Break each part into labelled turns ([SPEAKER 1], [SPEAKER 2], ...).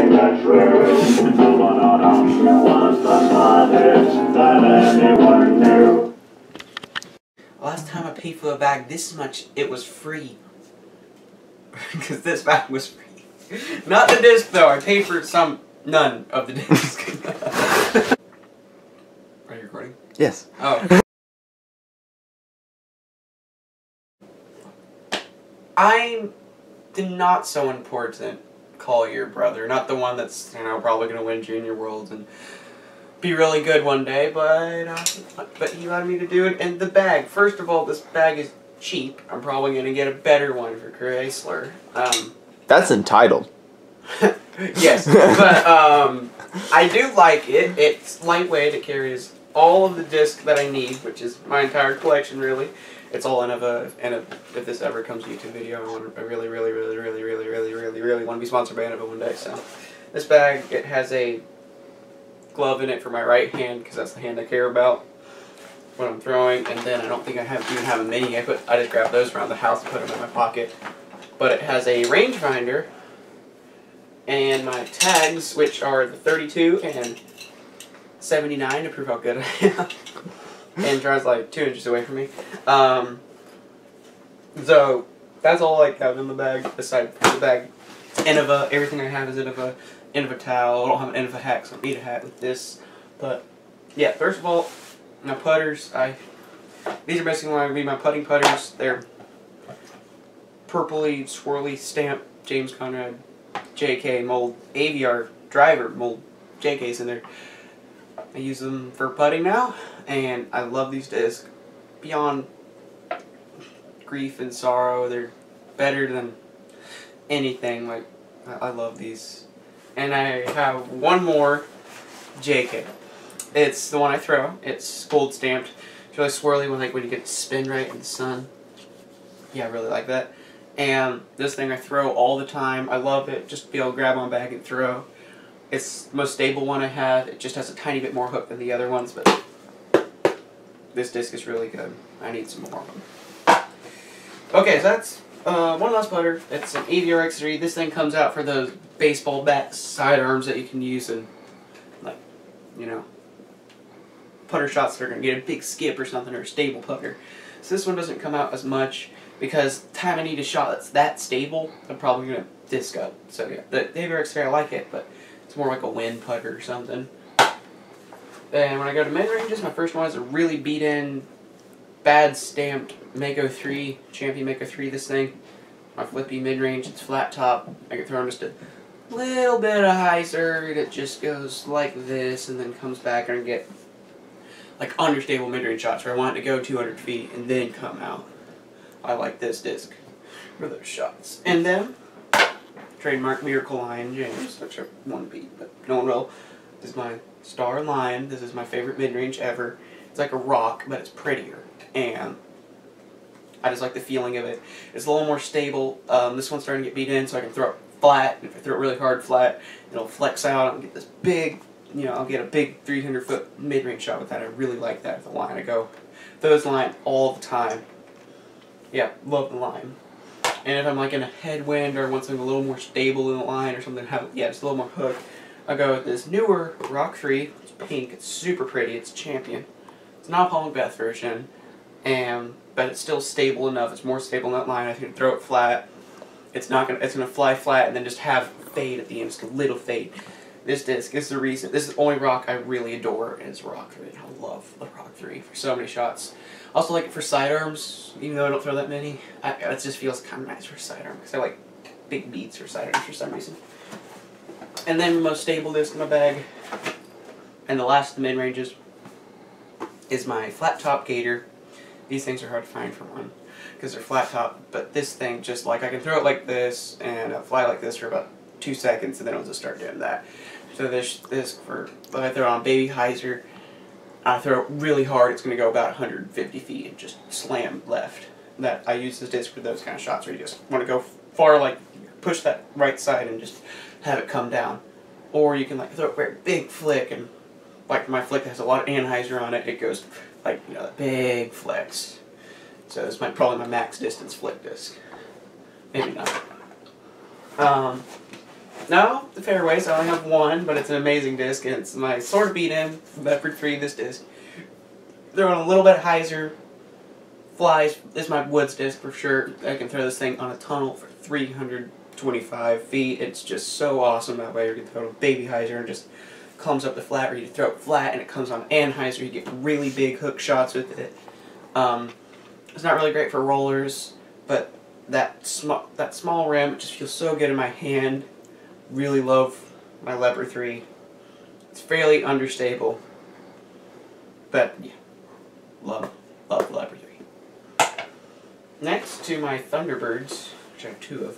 [SPEAKER 1] ain't that true? No, she was the smartest that anyone knew.
[SPEAKER 2] Last time I paid for a bag this much, it was free. Because this bag was free. Not the disc though, I paid for none of the disc. Are you recording?
[SPEAKER 3] Yes.
[SPEAKER 2] Oh. I'm the not so important Collier brother. Not the one that's, probably going to win Junior Worlds and be really good one day, but he wanted me to do it. And the bag, first of all, this bag is cheap. I'm probably going to get a better one for Chrysler.
[SPEAKER 3] That's entitled.
[SPEAKER 2] Yes, but I do like it. It's lightweight. It carries all of the discs that I need, which is my entire collection, really. It's all in if this ever comes to YouTube video, I really want to be sponsored by Innova one day. So, this bag, it has a glove in it for my right hand, because that's the hand I care about when I'm throwing, and then I don't think I even have a mini. I just grabbed those around the house and put them in my pocket. But it has a rangefinder, and my tags, which are the 32 and 79 to prove how good I am. And drives like 2 inches away from me. So that's all I have in the bag. Aside from the bag, Innova. Everything I have is Innova. Innova towel. I don't have an Innova hat, so I need a hat with this. But yeah, first of all, my putters. These are basically going to be my putting putters. They're purpley, swirly stamp James Conrad JK mold AVR driver mold JKs in there. I use them for putting now, and I love these discs beyond grief and sorrow. They're better than anything. Like, I love these. And I have one more JK. It's the one I throw. It's gold stamped. It's really swirly when you get to spin right in the sun. Yeah, I really like that. And this thing I throw all the time. I love it. Just to be able to grab my bag and throw. It's the most stable one I have. It just has a tiny bit more hook than the other ones, but this disc is really good. I need some more of them. Okay, so that's one last putter. It's an AVR X3. This thing comes out for those baseball bat sidearms that you can use in, like, putter shots that are going to get a big skip or something, or a stable putter. So this one doesn't come out as much because the time I need a shot that's that stable, I'm probably going to disc up. So yeah, the AVR X3, I like it, but it's more like a wind putter or something. And when I go to mid-ranges, my first one is a really beat-in, bad stamped Mako 3, Champion Mako 3, this thing. My flippy mid-range, it's flat top. I can throw in just a little bit of hyzer that just goes like this and then comes back and I get like understable mid-range shots where I want it to go 200 feet and then come out. I like this disc for those shots. And then trademark Miracle Lion James, which I won't beat, but no one will. This is my Star Lion. This is my favorite mid-range ever. It's like a rock, but it's prettier. And I just like the feeling of it. It's a little more stable. This one's starting to get beat in, so I can throw it flat. If I throw it really hard flat, it'll flex out and get this big, I'll get a big 300-foot mid-range shot with that. I really like that with the line. I go those line all the time. Yeah, love the line. And if I'm like in a headwind or want something a little more stable in the line or something, just a little more hook, I'll go with this newer Rock 3. It's pink. It's super pretty. It's Champion. It's not a Paul McBeth version, but it's still stable enough. It's more stable in that line. I can throw it flat. It's gonna fly flat and then just have fade at the end, just a little fade. This disc is the reason. This is the only rock I really adore is Rock 3. I love the Rock 3 for so many shots. I also like it for sidearms, even though I don't throw that many. It just feels kind of nice for sidearm because I like big beats for sidearms for some reason. And then the most stable disc in my bag, and the last of the mid-ranges, is my flat top gator. These things are hard to find for one because they're flat top, but this thing just I can throw it like this and fly like this for about 2 seconds and then it'll just start doing that. So this for if I throw it on baby hyzer, I throw it really hard, it's going to go about 150 feet and just slam left. I use this disc for those kind of shots where you just want to go far, like push that right side and just have it come down. Or you can throw a very big flick, and like my flick has a lot of anhyzer on it, it goes like, a big flex. So this might probably my max distance flick disc. Maybe not. No, the fairways. I only have one, but it's an amazing disc, and it's my Sword Beat In Leopard 3. This disc. Throw on a little bit hyzer. Flies. This is my woods disc for sure. I can throw this thing on a tunnel for 325 feet. It's just so awesome that way. You can throw a baby hyzer and just comes up the flat, or you throw it flat and it comes on anhyzer. You get really big hook shots with it. It's not really great for rollers, but that small rim, it just feels so good in my hand. Really love my Leopard 3. It's fairly understable, but yeah, love the Leopard 3. Next to my Thunderbirds, which I have 2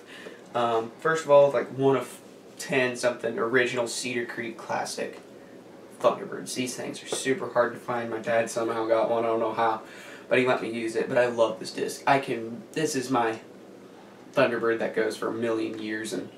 [SPEAKER 2] of. First of all, like one of 10 something original Cedar Creek classic Thunderbirds. These things are super hard to find. My dad somehow got one. I don't know how, but he let me use it. But I love this disc. This is my Thunderbird that goes for a million years. And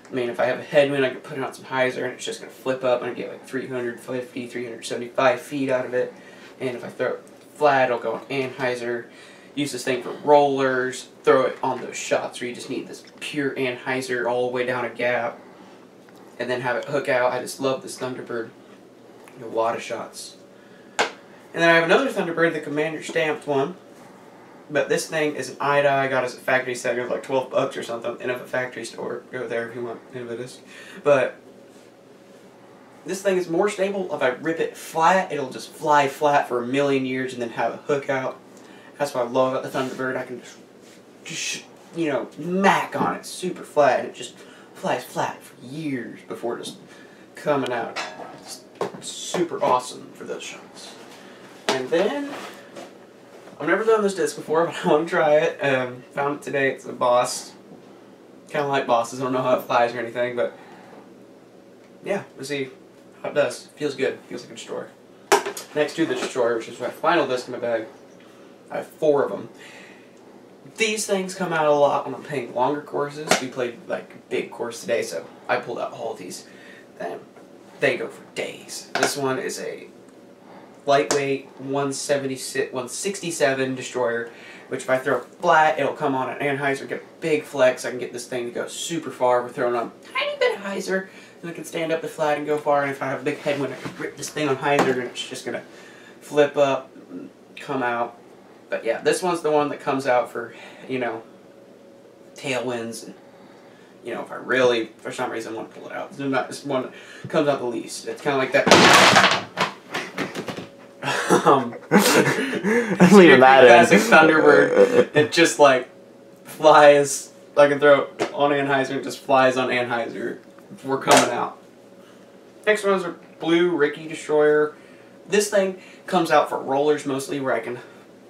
[SPEAKER 2] I mean, if I have a headwind, I can put it on some hyzer, and it's just gonna flip up, and I get like 350, 375 feet out of it. And if I throw it flat, it'll go on anhyzer. Use this thing for rollers. Throw it on those shots where you just need this pure anhyzer all the way down a gap, and then have it hook out. I just love this Thunderbird. A lot of shots. And then I have another Thunderbird, the Commander stamped one. But this thing is an Ida. I got it as a factory set. It was like $12 or something in a factory store. Go there if you want any of this. But this thing is more stable. If I rip it flat, it'll just fly flat for a million years and then have a hook out. That's what I love about the Thunderbird. I can just you know, mac on it super flat, and it just flies flat for years before just coming out. It's super awesome for those shots. And then, I've never done this disc before, but I want to try it. Found it today. It's a Boss. Kind of like Bosses. I don't know how it flies or anything, but yeah, we'll see how it does. Feels good. Feels like a destroyer. Next to the destroyer, which is my final disc in my bag, I have 4 of them. These things come out a lot when I'm playing longer courses. We played like a big course today, so I pulled out all of these. And they go for days. This one is a lightweight 167 destroyer, which if I throw flat, it'll come on an anhyzer, get a big flex. I can get this thing to go super far. We're throwing on a tiny bit of hyzer, and I can stand up the flat and go far. And if I have a big headwind, I can rip this thing on hyzer, and it's just gonna flip up, and come out. But yeah, this one's the one that comes out for, you know, tailwinds, and you know, if I really, for some reason, want to pull it out. This one that comes out the least. It's kind of like that.
[SPEAKER 3] I'm leaving that
[SPEAKER 2] classic
[SPEAKER 3] in.
[SPEAKER 2] Thunderbird. It just like flies. I can throw it on anhyzer. It just flies on anhyzer. We're coming out. Next ones are blue Ricky Destroyer. This thing comes out for rollers mostly, where I can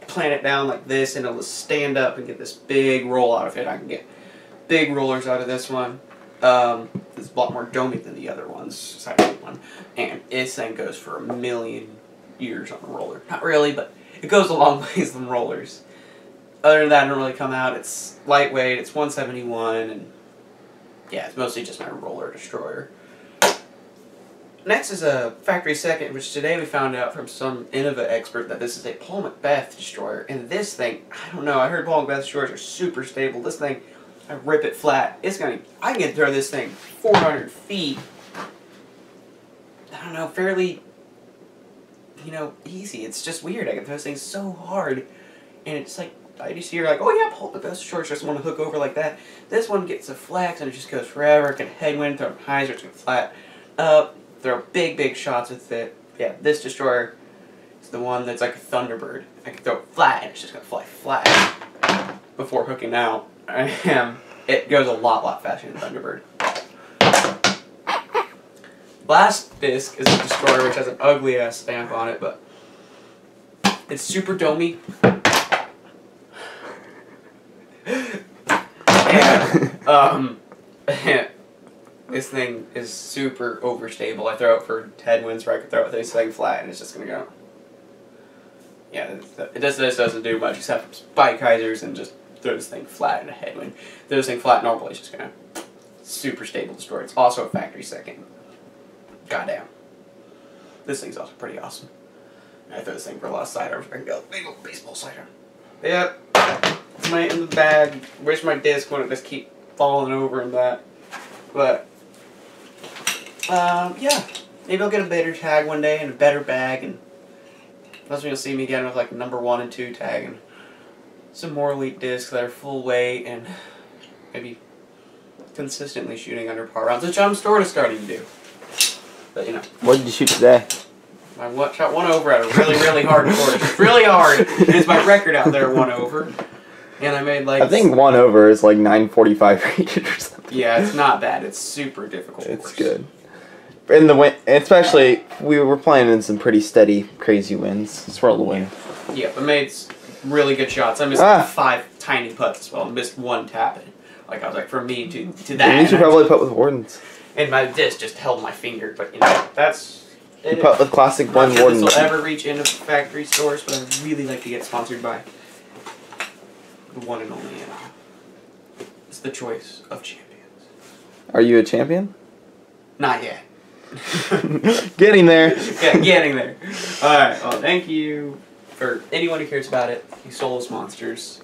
[SPEAKER 2] plant it down like this, and it'll just stand up and get this big roll out of it. I can get big rollers out of this one. It's a lot more domey than the other ones, second one, and this thing goes for a million years on a roller. Not really, but it goes a long ways than rollers. Other than that, it don't really come out. It's lightweight. It's 171, and yeah, it's mostly just my roller destroyer. Next is a factory second, which today we found out from some Innova expert that this is a Paul Macbeth destroyer. And this thing, I don't know, I heard Paul Macbeth destroyers are super stable. This thing, I rip it flat. I can throw this thing 400 feet. I don't know, fairly, you know, easy. It's just weird. I can throw this thing so hard. And it's like, I just hear like, oh yeah, Paul Macbeth destroyers just want to hook over like that. This one gets a flex and it just goes forever. It can headwind, throw hyzer, it's going to flat up. Throw big shots with it. Yeah, this destroyer is the one that's like a Thunderbird. I can throw it flat and it's just going to fly flat before hooking out. It goes a lot faster than Thunderbird. Last disc is a destroyer, which has an ugly ass stamp on it, but it's super domey. And this thing is super overstable. I throw it for headwinds where I can throw this thing flat and it's just gonna go. Yeah, this doesn't do much except spike hyzers and just throw this thing flat in a headwind. Throw this thing flat normally, it's just gonna super stable destroy. It's also a factory second. Goddamn. This thing's also pretty awesome. I throw this thing for a lot of sidearms. I can go big old baseball sidearm. Yep. It's in the bag. Wish my disc wouldn't just keep falling over in that. But Yeah. Maybe I'll get a better tag one day and a better bag, and that's when you'll see me again with like number 1 and 2 tag and some more elite discs that are full weight and maybe consistently shooting under par rounds, which I'm sort of starting to do. But you know.
[SPEAKER 3] What did you shoot today?
[SPEAKER 2] I shot 1 over at a really, really hard course. It's really hard. And it's my record out there, 1 over. And I made like...
[SPEAKER 3] I think 1 over is like 945 rated or something.
[SPEAKER 2] Yeah, it's not bad. It's super difficult.
[SPEAKER 3] It's
[SPEAKER 2] course.
[SPEAKER 3] good. In the wind, especially, we were playing in some pretty steady, crazy winds. Swirl the wind.
[SPEAKER 2] Yeah, but made really good shots. I missed 5 tiny putts as well. I missed 1 tap in. Like, I was like, from me to that.
[SPEAKER 3] You should probably putt with Wardens.
[SPEAKER 2] And my disc just held my finger, but you know, that's...
[SPEAKER 3] You putt with classic
[SPEAKER 2] I'm
[SPEAKER 3] blend
[SPEAKER 2] not sure
[SPEAKER 3] Wardens.
[SPEAKER 2] this will ever reach into factory stores, but I'd really like to get sponsored by the one and only It's the choice of champions.
[SPEAKER 3] Are you a champion?
[SPEAKER 2] Not yet.
[SPEAKER 3] Getting there.
[SPEAKER 2] Yeah, getting there. Alright, well, thank you for anyone who cares about it. You soulless monsters.